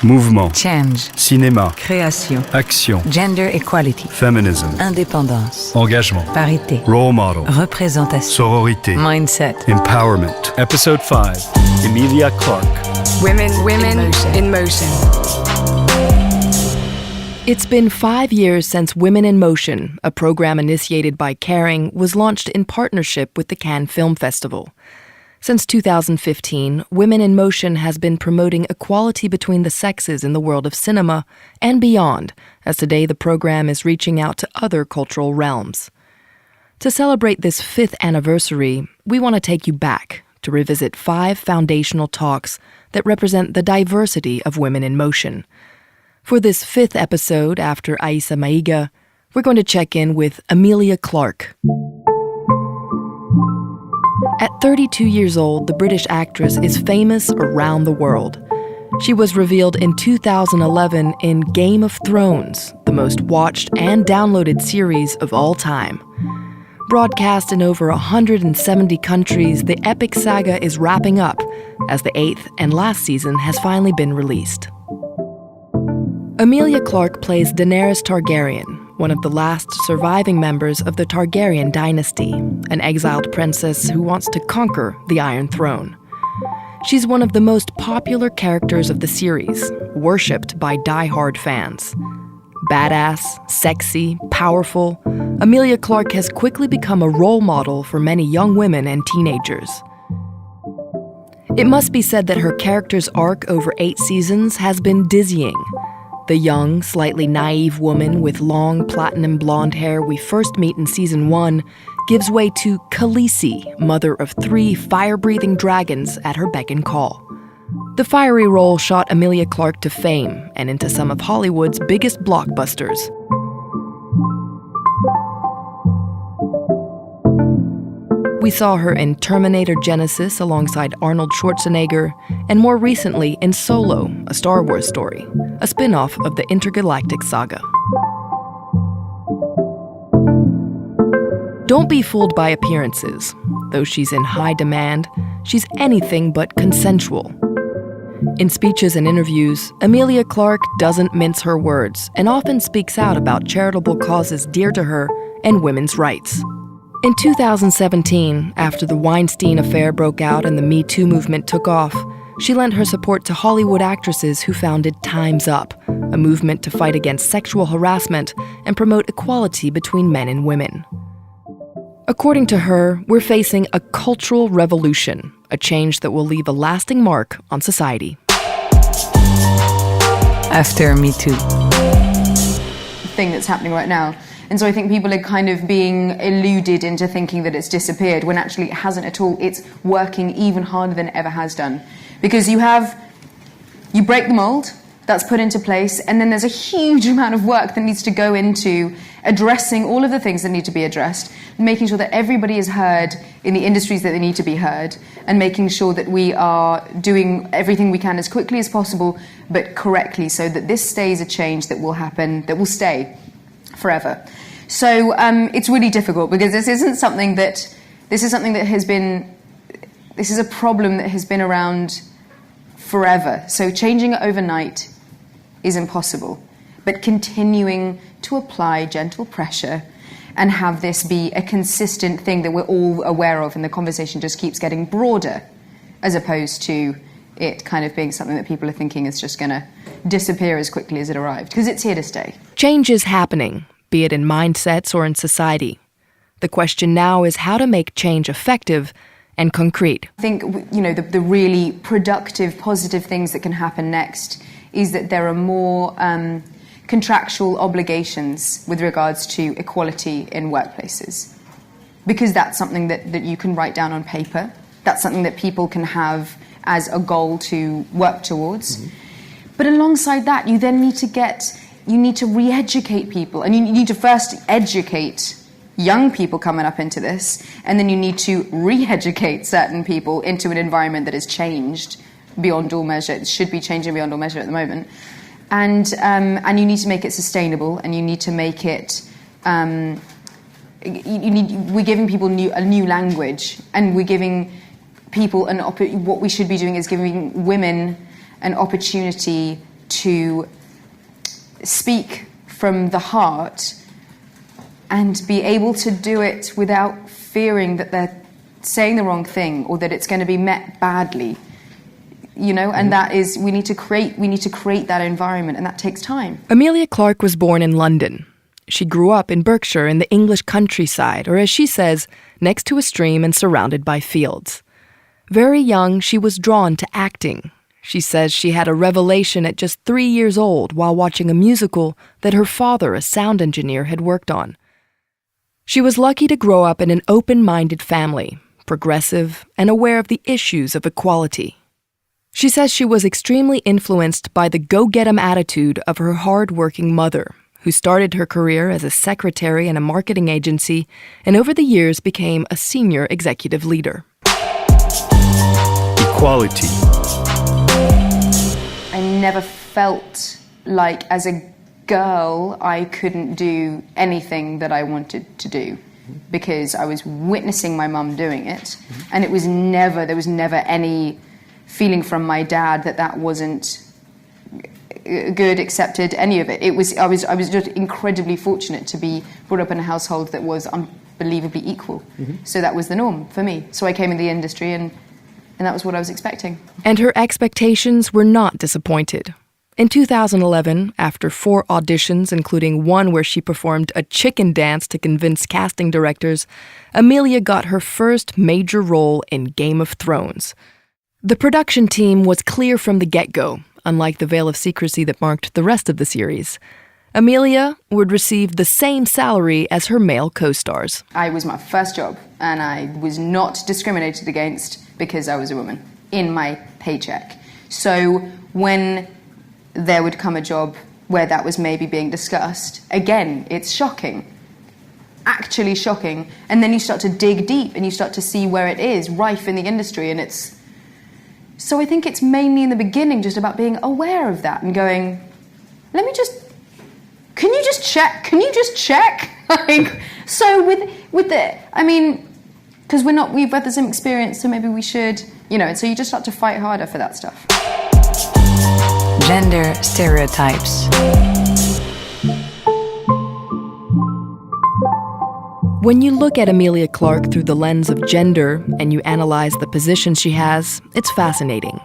Mouvement. Change. Cinéma. Création. Action. Gender equality. Feminism. Indépendance. Engagement. Parité. Role model. Représentation. Sororité. Mindset. Empowerment. Episode 5. Emilia Clarke. Women in motion. It's been 5 years since Women in Motion, a program initiated by Caring, was launched in partnership with the Cannes Film Festival. Since 2015, Women in Motion has been promoting equality between the sexes in the world of cinema and beyond, as today the program is reaching out to other cultural realms. To celebrate this 5th anniversary, we want to take you back to revisit 5 foundational talks that represent the diversity of women in motion. For this 5th episode after Aissa Maiga, we're going to check in with Emilia Clarke. At 32 years old, the British actress is famous around the world. She was revealed in 2011 in Game of Thrones, the most watched and downloaded series of all time. Broadcast in over 170 countries, the epic saga is wrapping up as the 8th and last season has finally been released. Emilia Clarke plays Daenerys Targaryen, one of the last surviving members of the Targaryen dynasty, an exiled princess who wants to conquer the Iron Throne. She's one of the most popular characters of the series, worshipped by die-hard fans. Badass, sexy, powerful, Emilia Clarke has quickly become a role model for many young women and teenagers. It must be said that her character's arc over 8 seasons has been dizzying. The young, slightly naive woman with long platinum blonde hair we first meet in season 1 gives way to Khaleesi, mother of 3 fire-breathing dragons at her beck and call. The fiery role shot Emilia Clarke to fame and into some of Hollywood's biggest blockbusters. We saw her in Terminator Genesis alongside Arnold Schwarzenegger, and more recently in Solo, a Star Wars story, a spin-off of the intergalactic saga. Don't be fooled by appearances. Though she's in high demand, she's anything but consensual. In speeches and interviews, Emilia Clarke doesn't mince her words and often speaks out about charitable causes dear to her and women's rights. In 2017, after the Weinstein affair broke out and the Me Too movement took off, she lent her support to Hollywood actresses who founded Time's Up, a movement to fight against sexual harassment and promote equality between men and women. According to her, we're facing a cultural revolution, a change that will leave a lasting mark on society. After Me Too. Thing that's happening right now. And so I think people are kind of being eluded into thinking that it's disappeared when actually it hasn't at all. It's working even harder than it ever has done. Because you break the mold, that's put into place, and then there's a huge amount of work that needs to go into addressing all of the things that need to be addressed, making sure that everybody is heard in the industries that they need to be heard, and making sure that we are doing everything we can as quickly as possible, but correctly, so that this stays a change that will happen, that will stay forever. So it's really difficult because this is a problem that has been around forever. So changing it overnight is impossible. But continuing to apply gentle pressure and have this be a consistent thing that we're all aware of and the conversation just keeps getting broader, as opposed to it kind of being something that people are thinking is just going to disappear as quickly as it arrived, because it's here to stay. Change is happening, be it in mindsets or in society. The question now is how to make change effective and concrete. I think, the really productive, positive things that can happen next is that there are more contractual obligations with regards to equality in workplaces. Because that's something that you can write down on paper. That's something that people can have as a goal to work towards. Mm-hmm. But alongside that, you then need to re-educate people. And you need to first educate young people coming up into this, and then you need to re-educate certain people into an environment that has changed beyond all measure. It should be changing beyond all measure at the moment. And you need to make it sustainable, and you need to make it... we're giving people a new language, and we're giving people what we should be doing is giving women an opportunity to speak from the heart and be able to do it without fearing that they're saying the wrong thing or that it's going to be met badly, you know, and that is, we need to create that environment, and that takes time. Emilia Clarke was born in London. She grew up in Berkshire in the English countryside, or as she says, next to a stream and surrounded by fields. Very young, she was drawn to acting. She says she had a revelation at just 3 years old while watching a musical that her father, a sound engineer, had worked on. She was lucky to grow up in an open-minded family, progressive and aware of the issues of equality. She says she was extremely influenced by the go-get-'em attitude of her hard-working mother, who started her career as a secretary in a marketing agency and over the years became a senior executive leader. Equality. I never felt like as a girl I couldn't do anything that I wanted to do because I was witnessing my mum doing it, and there was never any feeling from my dad that wasn't good, accepted, any of it. I was just incredibly fortunate to be brought up in a household that was unbelievably equal. So that was the norm for me. So I came in the industry and that was what I was expecting. And her expectations were not disappointed. In 2011, after 4 auditions, including one where she performed a chicken dance to convince casting directors, Emilia got her first major role in Game of Thrones. The production team was clear from the get-go, unlike the veil of secrecy that marked the rest of the series. Emilia would receive the same salary as her male co-stars. It was my first job, and I was not discriminated against because I was a woman in my paycheck. So when there would come a job where that was maybe being discussed, again, it's shocking. Actually shocking. And then you start to dig deep and you start to see where it is rife in the industry, and it's... So I think it's mainly in the beginning just about being aware of that and going, can you just check? Like, so with the, I mean, because we've had the same experience, so maybe we should, you know, and so you just start to fight harder for that stuff. Gender stereotypes. When you look at Emilia Clarke through the lens of gender and you analyze the position she has, it's fascinating.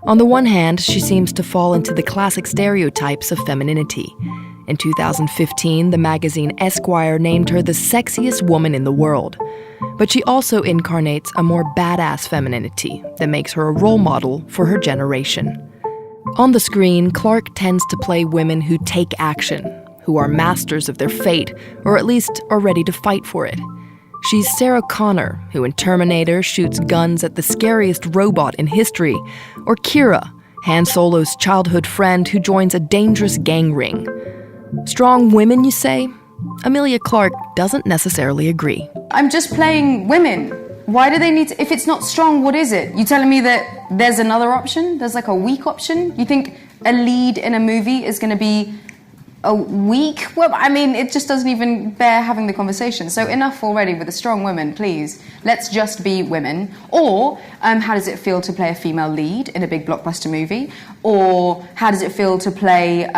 On the one hand, she seems to fall into the classic stereotypes of femininity. In 2015, the magazine Esquire named her the sexiest woman in the world. But she also incarnates a more badass femininity that makes her a role model for her generation. On the screen, Clarke tends to play women who take action, who are masters of their fate, or at least are ready to fight for it. She's Sarah Connor, who in Terminator shoots guns at the scariest robot in history, or Kira, Han Solo's childhood friend who joins a dangerous gang ring. Strong women, you say? Emilia Clarke doesn't necessarily agree. I'm just playing women. Why do they need to... If it's not strong, what is it? You telling me that there's another option? There's like a weak option? You think a lead in a movie is going to be a weak... Well, I mean, it just doesn't even bear having the conversation. So enough already with the strong women, please. Let's just be women. Or, how does it feel to play a female lead in a big blockbuster movie? Or how does it feel to play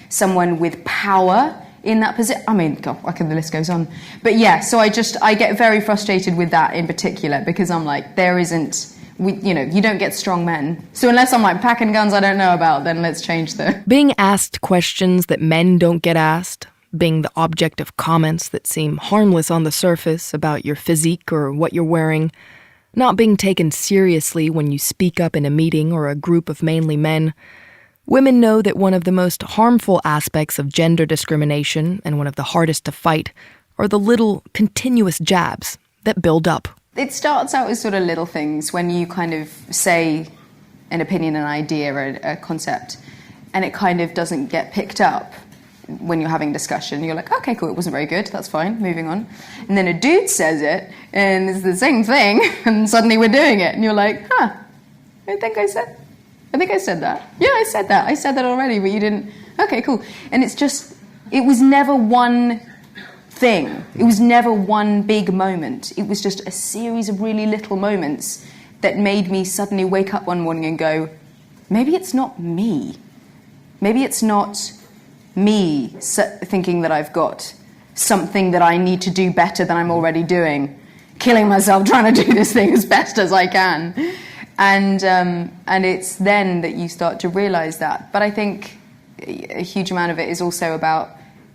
someone with power in that position? I mean, God, the list goes on. But yeah, so I get very frustrated with that in particular, because I'm like, you don't get strong men. So unless I'm like packing guns I don't know about, then let's change the... Being asked questions that men don't get asked, being the object of comments that seem harmless on the surface about your physique or what you're wearing, not being taken seriously when you speak up in a meeting or a group of mainly men. Women know that one of the most harmful aspects of gender discrimination, and one of the hardest to fight, are the little continuous jabs that build up. It starts out as sort of little things when you kind of say an opinion, an idea, or a concept, and it kind of doesn't get picked up when you're having discussion. You're like, okay, cool, it wasn't very good, that's fine, moving on. And then a dude says it, and it's the same thing, and suddenly we're doing it, and you're like, I think I said that. Yeah, I said that already, but you didn't. Okay, cool. And it's just, it was never one thing. It was never one big moment. It was just a series of really little moments that made me suddenly wake up one morning and go, maybe it's not me. maybe it's not me thinking that I've got something that I need to do better than I'm already doing, killing myself trying to do this thing as best as I can. And it's then that you start to realize that. But I think a huge amount of it is also about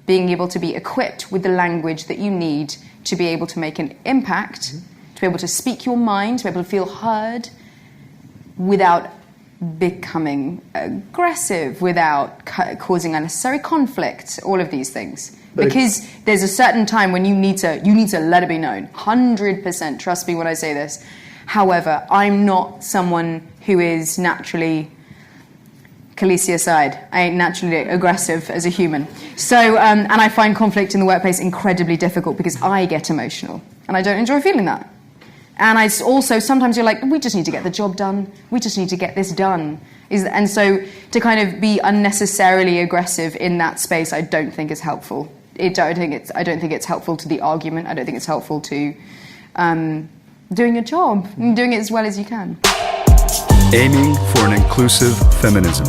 being able to be equipped with the language that you need to be able to make an impact, to be able to speak your mind, to be able to feel heard without becoming aggressive, without causing unnecessary conflict, all of these things. Because there's a certain time when you need to let it be known. 100%, trust me when I say this. However, I'm not someone who is naturally, Khaleesi aside, I ain't naturally aggressive as a human. So, and I find conflict in the workplace incredibly difficult because I get emotional. And I don't enjoy feeling that. And I also, sometimes you're like, we just need to get the job done. We just need to get this done. And so to kind of be unnecessarily aggressive in that space, I don't think is helpful. I don't think it's helpful to the argument. I don't think it's helpful to doing your job, and doing it as well as you can. Aiming for an inclusive feminism.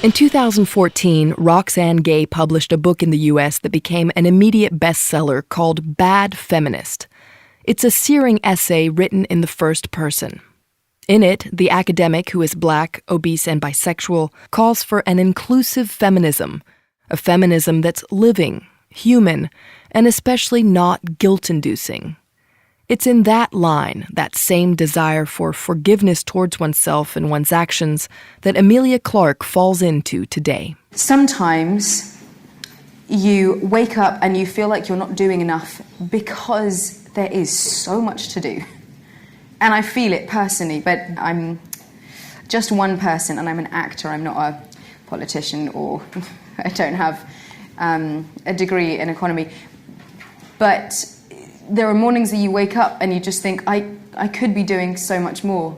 In 2014, Roxane Gay published a book in the US that became an immediate bestseller called Bad Feminist. It's a searing essay written in the first person. In it, the academic, who is Black, obese, and bisexual, calls for an inclusive feminism, a feminism that's living, human, and especially not guilt-inducing. It's in that line, that same desire for forgiveness towards oneself and one's actions, that Emilia Clarke falls into today. Sometimes you wake up and you feel like you're not doing enough because there is so much to do. And I feel it personally, but I'm just one person and I'm an actor. I'm not a politician, or I don't have a degree in economy. But there are mornings that you wake up and you just think, I could be doing so much more.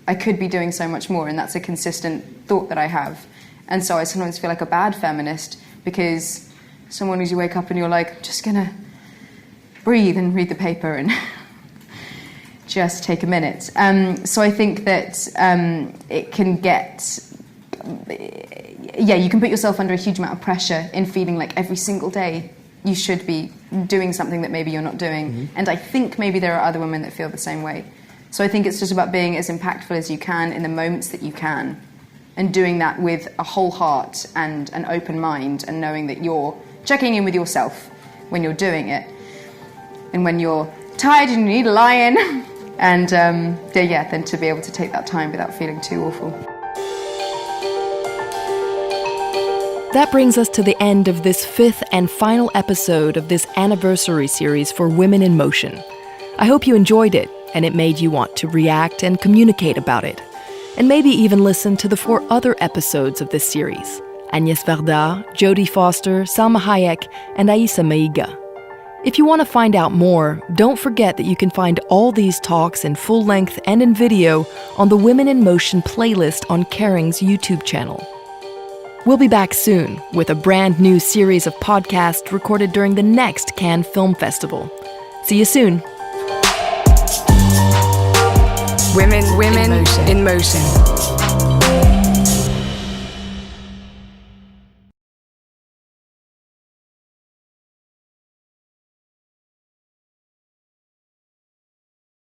I could be doing so much more, and that's a consistent thought that I have. And so I sometimes feel like a bad feminist, because some mornings you wake up and you're like, I'm just gonna breathe and read the paper and just take a minute. So I think that it can get, you can put yourself under a huge amount of pressure in feeling like every single day you should be doing something that maybe you're not doing. Mm-hmm. And I think maybe there are other women that feel the same way. So I think it's just about being as impactful as you can in the moments that you can, and doing that with a whole heart and an open mind, and knowing that you're checking in with yourself when you're doing it. And when you're tired and you need a lie-in, and then to be able to take that time without feeling too awful. That brings us to the end of this 5th and final episode of this anniversary series for Women in Motion. I hope you enjoyed it, and it made you want to react and communicate about it. And maybe even listen to the 4 other episodes of this series: Agnès Varda, Jodie Foster, Salma Hayek, and Aissa Maiga. If you want to find out more, don't forget that you can find all these talks in full length and in video on the Women in Motion playlist on Kering's YouTube channel. We'll be back soon with a brand new series of podcasts recorded during the next Cannes Film Festival. See you soon. Women in motion.